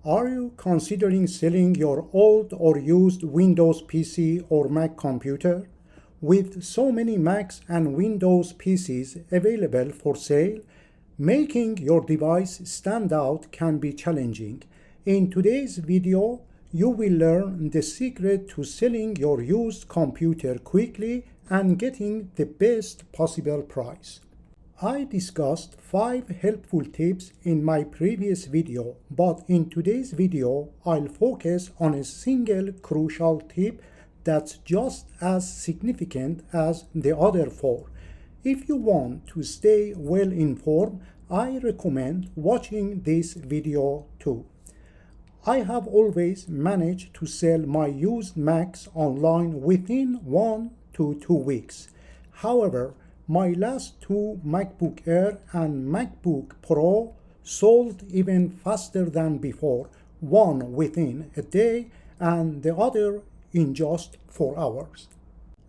Are you considering selling your old or used Windows PC or Mac computer? With so many Macs and Windows PCs available for sale, making your device stand out can be challenging. In today's video, you will learn the secret to selling your used computer quickly and getting the best possible price. I discussed 5 helpful tips in my previous video, but in today's video, I'll focus on a single crucial tip that's just as significant as the other 4. If you want to stay well informed, I recommend watching this video too. I have always managed to sell my used Macs online within 1 to 2 weeks. However, my last 2 MacBook Air and MacBook Pro sold even faster than before, one within a day and the other in just 4 hours.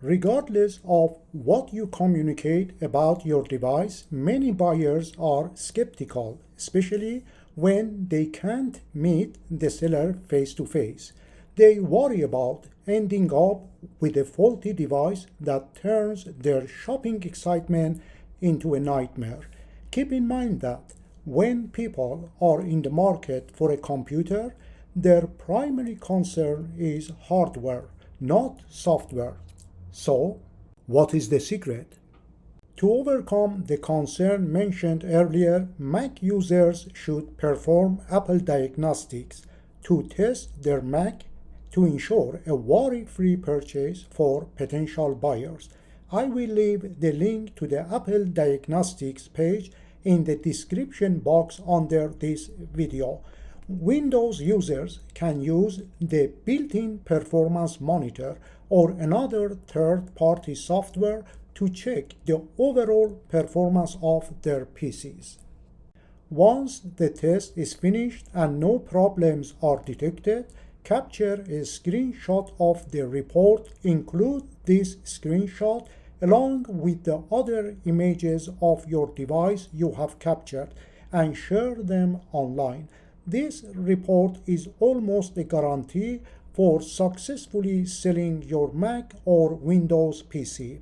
Regardless of what you communicate about your device, many buyers are skeptical, especially when they can't meet the seller face-to-face. They worry about ending up with a faulty device that turns their shopping excitement into a nightmare. Keep in mind that when people are in the market for a computer, their primary concern is hardware, not software. So, what is the secret? To overcome the concern mentioned earlier, Mac users should perform Apple Diagnostics to test their Mac to ensure a worry-free purchase for potential buyers. I will leave the link to the Apple Diagnostics page in the description box under this video. Windows users can use the built-in performance monitor or another third-party software to check the overall performance of their PCs. Once the test is finished and no problems are detected, capture a screenshot of the report. Include this screenshot along with the other images of your device you have captured and share them online. This report is almost a guarantee for successfully selling your Mac or Windows PC.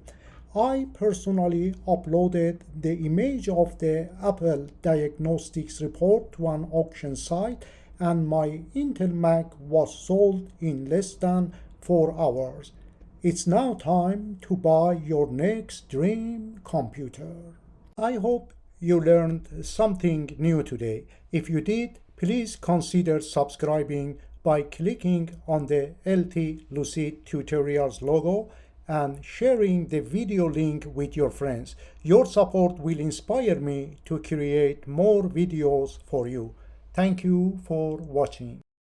I personally uploaded the image of the Apple Diagnostics report to an auction site, and my Intel Mac was sold in less than 4 hours. It's now time to buy your next dream computer. I hope you learned something new today. If you did, please consider subscribing by clicking on the LUCID Tutorials logo and sharing the video link with your friends. Your support will inspire me to create more videos for you. Thank you for watching.